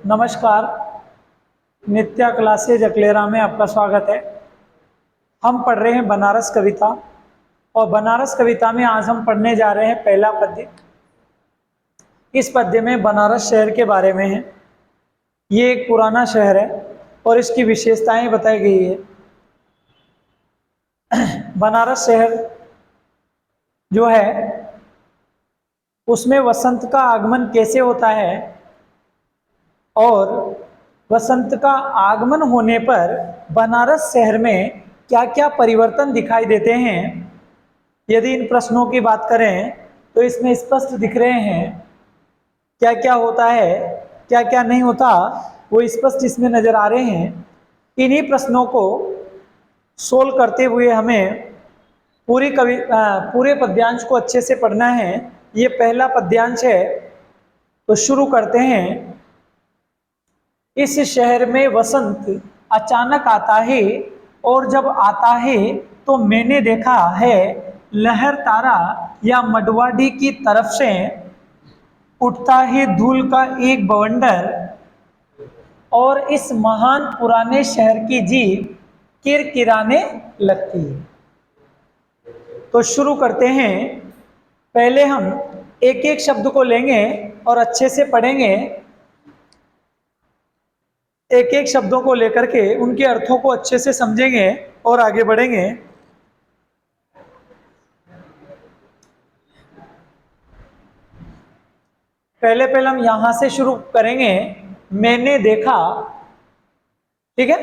नमस्कार। नित्या क्लासेज अकलेरा में आपका स्वागत है। हम पढ़ रहे हैं बनारस कविता और बनारस कविता में आज हम पढ़ने जा रहे हैं पहला पद्य। इस पद्य में बनारस शहर के बारे में है। ये एक पुराना शहर है और इसकी विशेषताएं बताई गई है। बनारस शहर जो है उसमें वसंत का आगमन कैसे होता है और वसंत का आगमन होने पर बनारस शहर में क्या क्या परिवर्तन दिखाई देते हैं। यदि इन प्रश्नों की बात करें तो इसमें स्पष्ट दिख रहे हैं क्या क्या होता है, क्या क्या नहीं होता, वो स्पष्ट इसमें नजर आ रहे हैं। इन्हीं प्रश्नों को सोल्व करते हुए हमें पूरे पद्यांश को अच्छे से पढ़ना है। ये पहला पद्यांश है, तो शुरू करते हैं। इस शहर में वसंत अचानक आता है और जब आता है तो मैंने देखा है लहर तारा या मडवाडी की तरफ से उठता है धूल का एक बवंडर और इस महान पुराने शहर की जीभ किरकिराने लगती है। तो शुरू करते हैं। पहले हम एक एक शब्द को लेंगे और अच्छे से पढ़ेंगे। एक एक शब्दों को लेकर के उनके अर्थों को अच्छे से समझेंगे और आगे बढ़ेंगे। पहले हम यहां से शुरू करेंगे। मैंने देखा, ठीक है,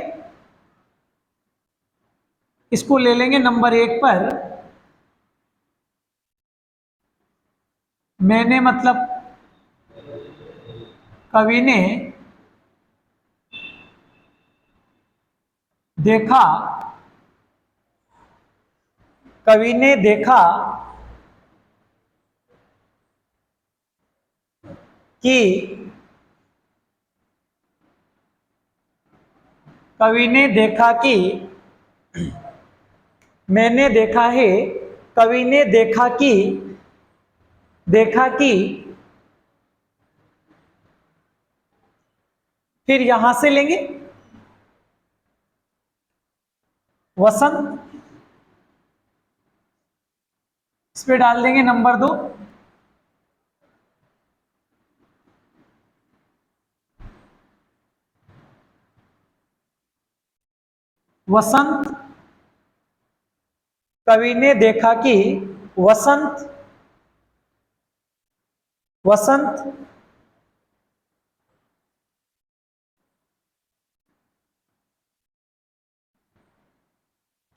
इसको ले लेंगे नंबर 1 पर। मैंने मतलब कवि ने देखा, कवि ने देखा कि कवि ने देखा कि मैंने देखा है, कवि ने देखा कि फिर यहां से लेंगे वसंत, इस पे डाल देंगे नंबर 2। वसंत, कवि ने देखा कि वसंत, वसंत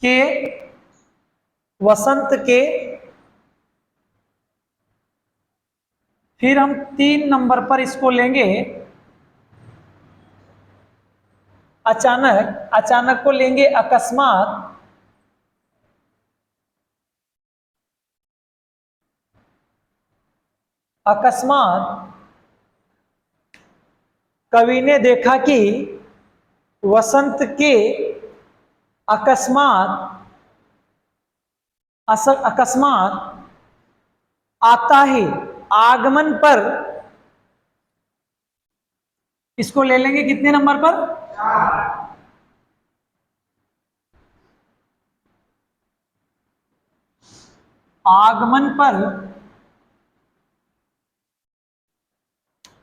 के, वसंत के, फिर हम 3 नंबर पर इसको लेंगे अचानक, अचानक को लेंगे अकस्मात, अकस्मात, कवि ने देखा कि वसंत के अकस्मात, अकस्मात आता है आगमन पर, इसको ले लेंगे कितने नंबर पर? आगमन पर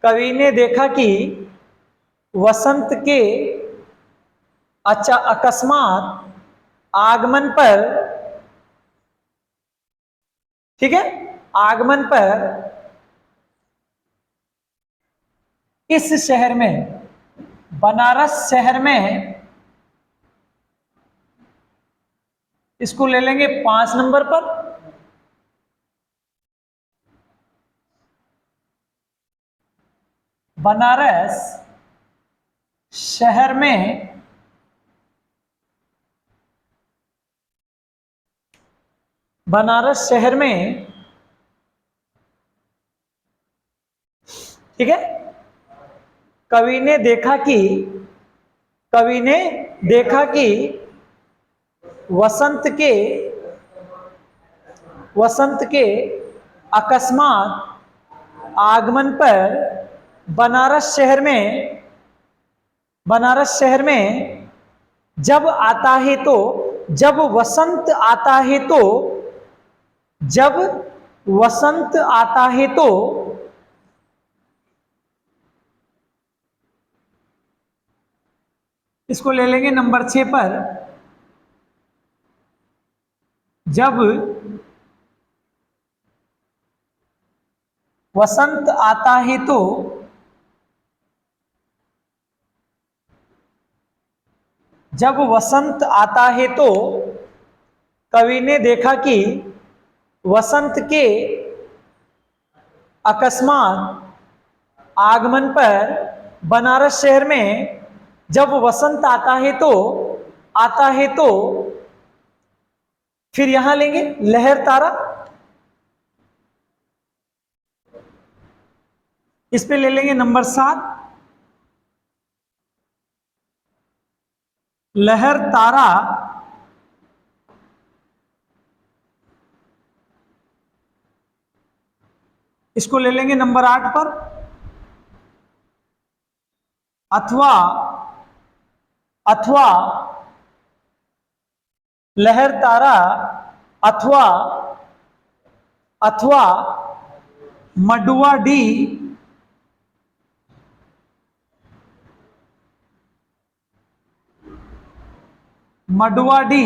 कवि ने देखा कि वसंत के अकस्मात आगमन पर, ठीक है, आगमन पर इस शहर में, बनारस शहर में, इसको ले लेंगे 5 नंबर पर। बनारस शहर में बनारस शहर में, ठीक है, कवि ने देखा कि, कवि ने देखा कि वसंत के अकस्मात आगमन पर बनारस शहर में बनारस शहर में जब आता है तो, जब वसंत आता है तो, जब वसंत आता है तो इसको ले लेंगे नंबर 6 पर। जब वसंत आता है तो, जब वसंत आता है तो कवि ने देखा कि वसंत के अकस्मात आगमन पर बनारस शहर में जब वसंत आता है तो फिर यहां लेंगे लहर तारा, इस पे ले लेंगे नंबर 7 लहर तारा। इसको ले लेंगे नंबर 8 पर। अथवा अथवा लहर तारा अथवा अथवा मडुआ डी, मडुआ डी,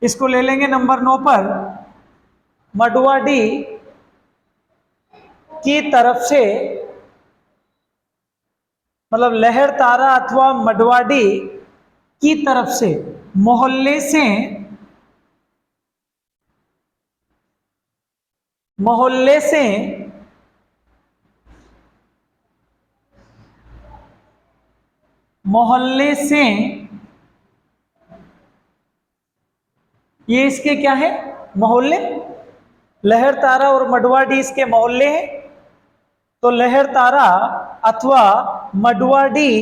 इसको ले लेंगे नंबर 9 पर। मडुआ डी की तरफ से, मतलब लहर तारा अथवा मडवाडी की तरफ से मोहल्ले से, मोहल्ले से मोहल्ले से ये इसके क्या है मोहल्ले, लहर तारा और मडवाडी इसके मोहल्ले हैं। तो लहर तारा अथवा मडवाडी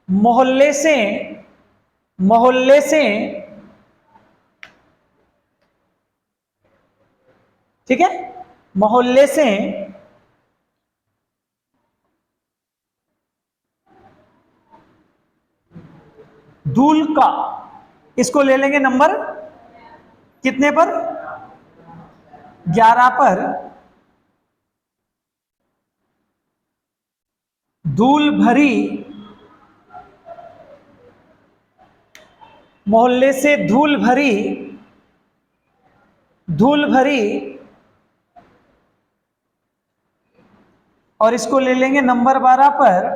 मोहल्ले से, मोहल्ले से, ठीक है, मोहल्ले से धूल का, इसको ले लेंगे नंबर कितने पर 11 पर। धूल भरी, मोहल्ले से धूल भरी, धूल भरी, और इसको ले लेंगे नंबर 12 पर।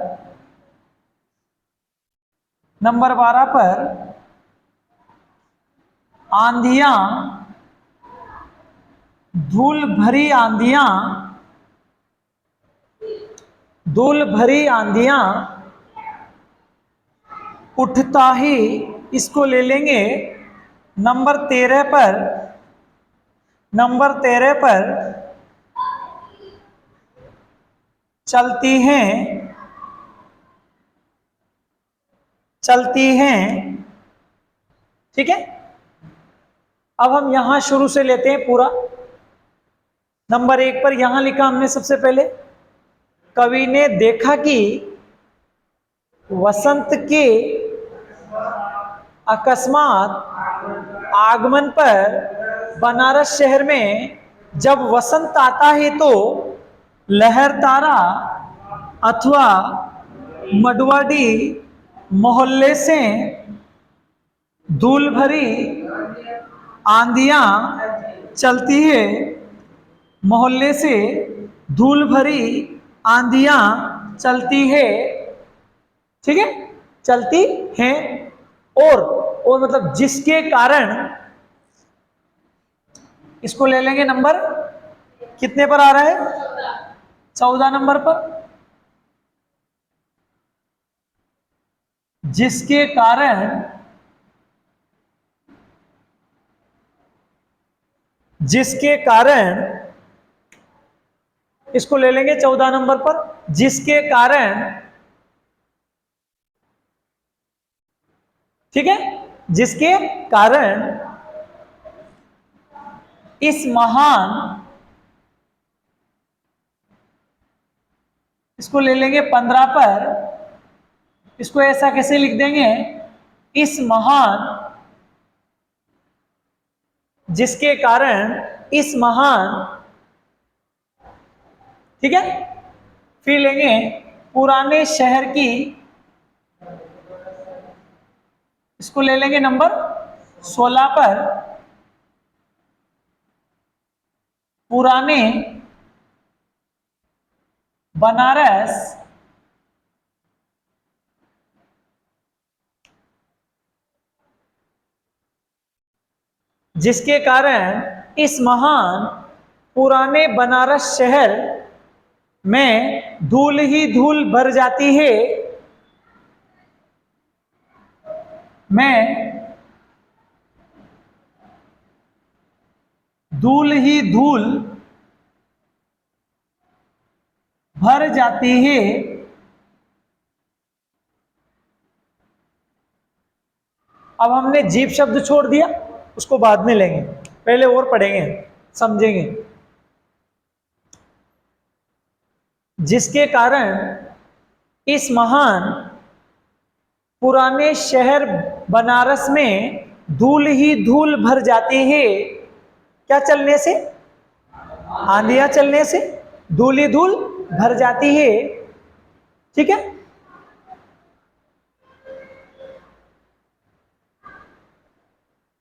नंबर 12 पर आंधियां, धूल भरी आंधियां, धूल भरी आंधियां उठता ही, इसको ले लेंगे नंबर 13 पर। नंबर 13 पर चलती हैं, चलती हैं, ठीक है। अब हम यहां शुरू से लेते हैं पूरा। नंबर 1 पर यहां लिखा हमने सबसे पहले, कवि ने देखा कि वसंत के अकस्मात आगमन पर बनारस शहर में जब वसंत आता है तो लहर तारा अथवा मडवाडी मोहल्ले से धूल भरी आंधियां चलती है, मोहल्ले से धूल भरी आंधियां चलती है, ठीक है, चलती हैं। और मतलब जिसके कारण, इसको ले लेंगे नंबर कितने पर आ रहा है 14 नंबर पर। जिसके कारण, जिसके कारण, इसको ले लेंगे 14 नंबर पर। जिसके कारण, ठीक है, जिसके कारण इस महान, इसको ले लेंगे 15 पर, इसको ऐसा कैसे लिख देंगे, इस महान, जिसके कारण इस महान, ठीक है। फिर लेंगे पुराने शहर की, इसको ले लेंगे नंबर 16 पर, पुराने बनारस जिसके कारण इस महान पुराने बनारस शहर में धूल ही धूल भर जाती है, में धूल ही धूल भर जाती है। अब हमने जीव शब्द छोड़ दिया, उसको बाद में लेंगे, पहले और पढ़ेंगे, समझेंगे। जिसके कारण इस महान पुराने शहर बनारस में धूल ही धूल भर जाती है। क्या चलने से? आंधियां चलने से धूल ही धूल भर जाती है, ठीक है।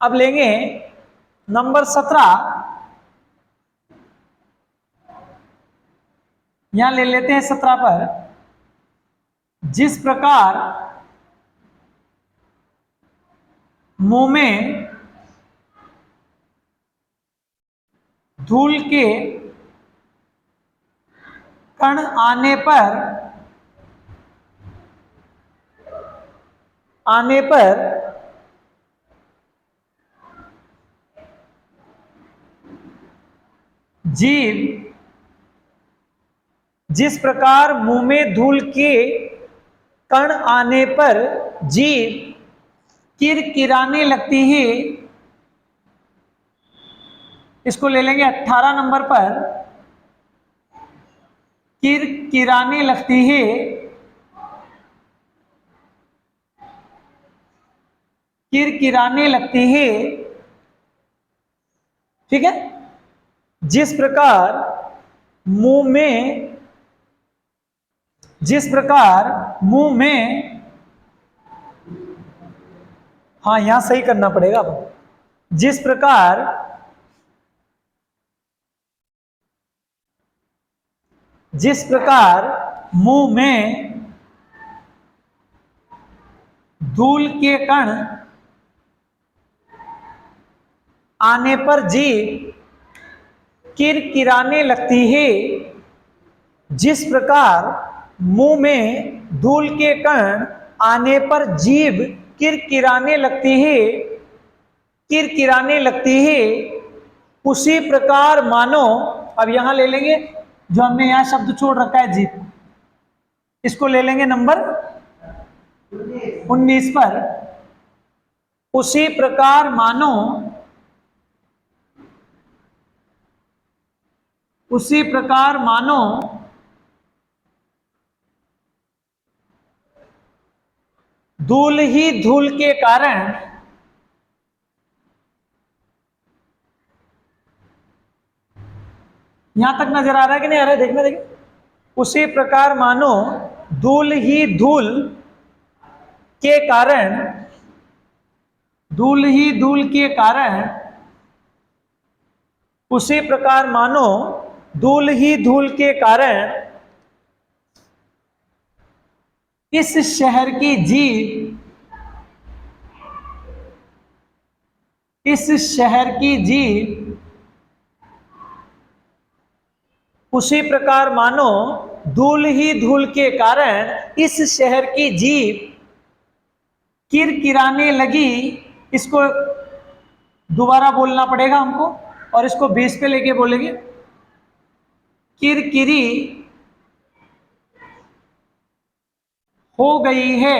अब लेंगे नंबर 17, यहां ले लेते हैं 17 पर, जिस प्रकार मुंह में धूल के कण आने पर जीव, जिस प्रकार मुंह में धूल के कण आने पर जीभ किरकिराने लगती है, इसको ले लेंगे 18 नंबर पर, किरकिराने लगती है। किरकिराने लगती है, ठीक है। जिस प्रकार मुंह में, हाँ यहां सही करना पड़ेगा। जिस प्रकार मुंह में धूल के कण आने पर जीभ किरकिराने लगती है। जिस प्रकार मुंह में धूल के कण आने पर जीभ किरकिराने लगती है, उसी प्रकार मानो, अब यहां ले लेंगे जो हमने यहां शब्द छोड़ रखा है जीभ, इसको ले लेंगे नंबर 19 पर, उसी प्रकार मानो धूल ही धूल के कारण यहां तक नजर आ रहा है कि नहीं आ रहा है? देखना। उसी प्रकार मानो धूल ही धूल के कारण, उसी प्रकार मानो धूल ही धूल के कारण इस शहर की जीभ, उसी प्रकार मानो धूल ही धूल के कारण इस शहर की जीभ किरकिराने लगी। इसको दोबारा बोलना पड़ेगा हमको, और इसको 20 पे लेके बोलेंगे, किरकिरी हो गई है।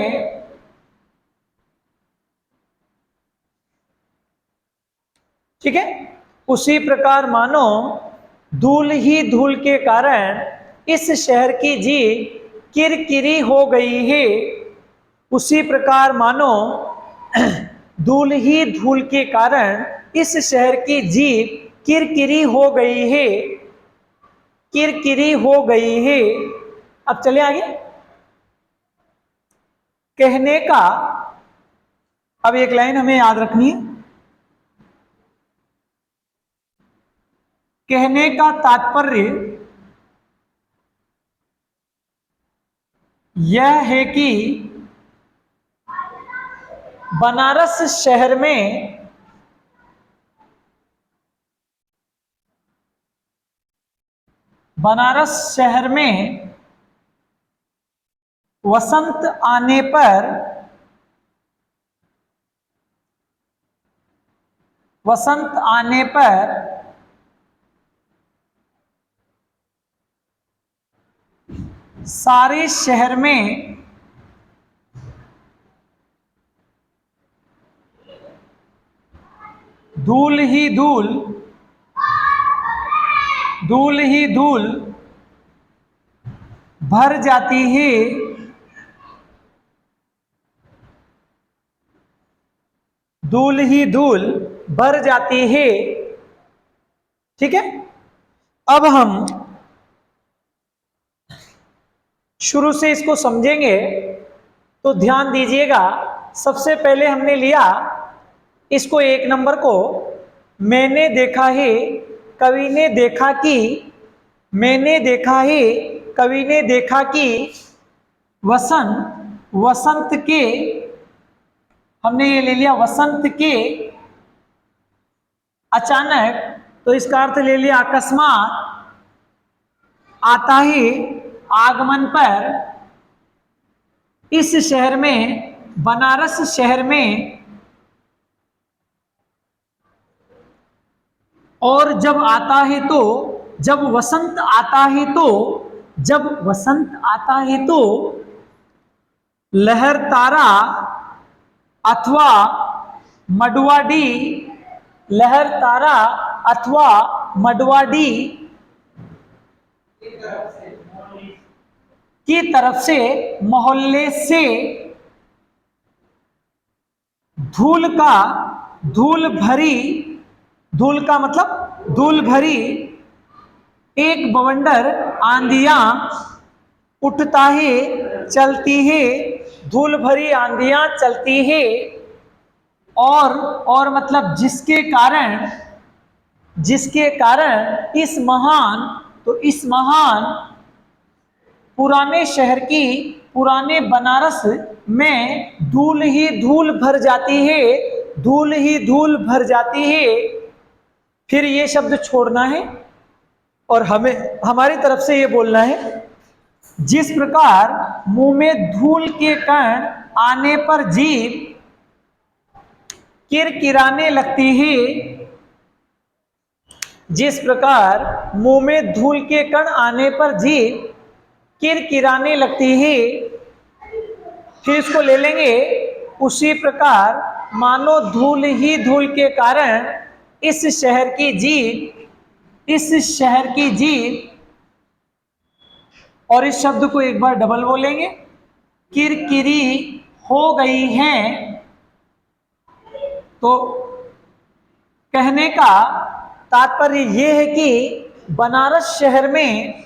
ठीक है। उसी प्रकार मानो धूल ही धूल के कारण इस शहर की जीभ किरकिरी हो गई है। उसी प्रकार मानो धूल ही धूल के कारण इस शहर की जीभ किरकिरी हो गई है, किरकिरी हो गई है। अब चले आगे। कहने का, अब एक लाइन हमें याद रखनी है। कहने का तात्पर्य यह है कि बनारस शहर में वसंत आने पर सारे शहर में धूल ही धूल भर जाती है। धूल ही धूल भर जाती है। ठीक है। अब हम शुरू से इसको समझेंगे, तो ध्यान दीजिएगा। सबसे पहले हमने लिया इसको, एक नंबर को, मैंने देखा है, कवि ने देखा कि, मैंने देखा है, कवि ने देखा कि वसंत के, हमने ये ले लिया वसंत के अचानक, तो इसका अर्थ ले लिया अकस्मात आता है, आगमन पर इस शहर में, बनारस शहर में, और जब आता है तो, जब वसंत आता है तो लहर तारा अथवा मडवाडी की तरफ से मोहल्ले से धूल भरी एक बवंडर आंधियां उठता है, चलती है, धूल भरी आंधियां चलती है, और मतलब जिसके कारण इस महान पुराने शहर की, पुराने बनारस में धूल ही धूल भर जाती है, धूल ही धूल भर जाती है। फिर ये शब्द छोड़ना है और हमें हमारी तरफ से ये बोलना है, जिस प्रकार मुंह में धूल के कण आने पर जीभ किरकिराने लगती है, जिस प्रकार मुंह में धूल के कण आने पर जीभ किरकिराने लगती है। फिर इसको ले लेंगे, उसी प्रकार मानो धूल ही धूल के कारण इस शहर की जीभ, और इस शब्द को एक बार डबल बोलेंगे, किरकिरी हो गई है। तो कहने का तात्पर्य यह है कि बनारस शहर में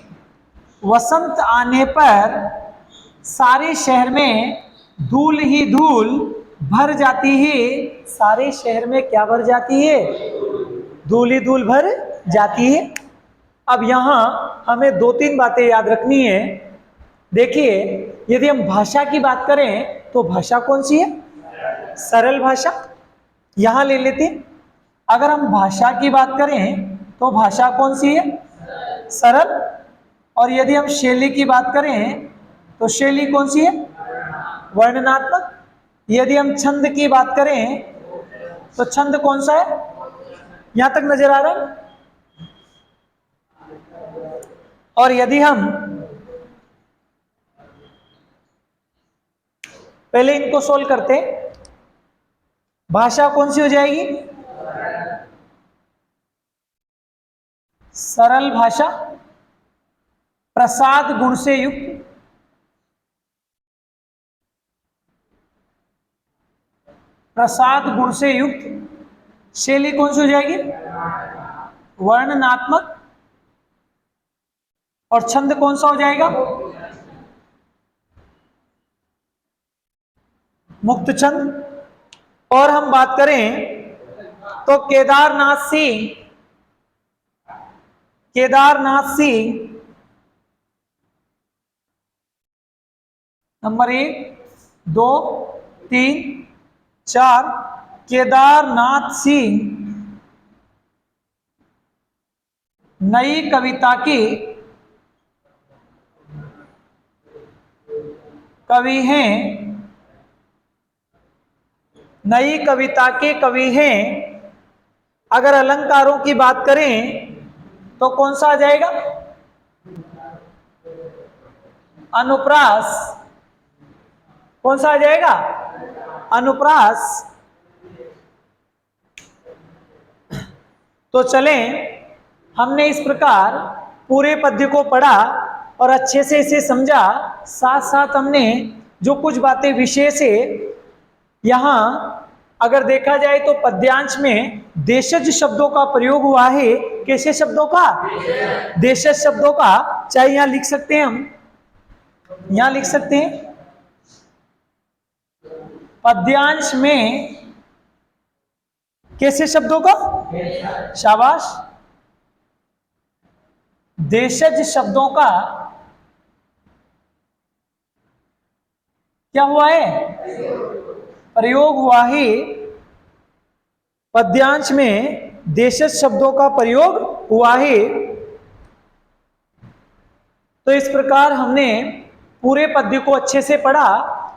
वसंत आने पर सारे शहर में धूल ही धूल भर जाती है। सारे शहर में क्या भर जाती है? धूल ही धूल भर जाती है। अब यहां हमें दो तीन बातें याद रखनी है। देखिए, यदि हम भाषा की बात करें तो भाषा कौन सी है? सरल भाषा, यहां ले लेते हैं। अगर हम भाषा की बात करें तो भाषा कौन सी है? सरल। और यदि हम शैली की बात करें तो शैली कौन सी है? वर्णनात्मक। यदि हम छंद की बात करें तो छंद कौन सा है? यहां तक नजर आ रहा है? और यदि हम पहले इनको सोल्व करते हैं, भाषा कौन सी हो जाएगी? सरल भाषा, प्रसाद गुण से युक्त, प्रसाद गुण से युक्त। शैली कौन सी हो जाएगी? वर्णनात्मक। और छंद कौन सा हो जाएगा? मुक्त छंद। और हम बात करें तो केदारनाथ सिंह नंबर 1, 2, 3, 4 केदारनाथ सिंह नई कविता के कवि हैं। नई कविता के कवि हैं। अगर अलंकारों की बात करें तो कौन सा आ जाएगा? अनुप्रास। कौन सा आ जाएगा? अनुप्रास। तो चलें, हमने इस प्रकार पूरे पद्य को पढ़ा और अच्छे से इसे समझा। साथ साथ हमने जो कुछ बातें विशेष है, यहाँ अगर देखा जाए तो पद्यांश में देशज शब्दों का प्रयोग हुआ है। कैसे शब्दों का? देशज शब्दों का। चाहे यहां लिख सकते हैं, हम यहां लिख सकते हैं पद्यांश में कैसे शब्दों का? शाबाश। देशज शब्दों का क्या हुआ है? प्रयोग हुआ है। पद्यांश में देशज शब्दों का प्रयोग हुआ है। तो इस प्रकार हमने पूरे पद्य को अच्छे से पढ़ा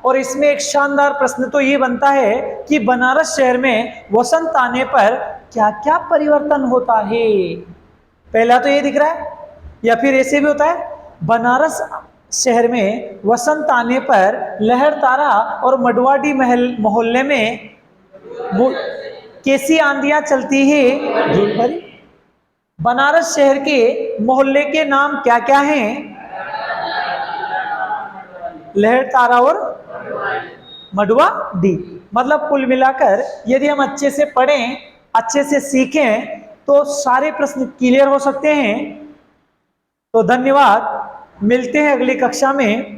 और इसमें एक शानदार प्रश्न तो ये बनता है कि बनारस शहर में वसंत आने पर क्या क्या परिवर्तन होता है। पहला तो ये दिख रहा है, या फिर ऐसे भी होता है, बनारस शहर में वसंत आने पर लहर तारा और मडवाडी मोहल्ले में कैसी आंधियां चलती है धूल भरी। बनारस शहर के मोहल्ले के नाम क्या क्या हैं? लहर तारा और मडवा डी। मतलब कुल मिलाकर यदि हम अच्छे से पढ़ें, अच्छे से सीखें तो सारे प्रश्न क्लियर हो सकते हैं। तो धन्यवाद, मिलते हैं अगली कक्षा में।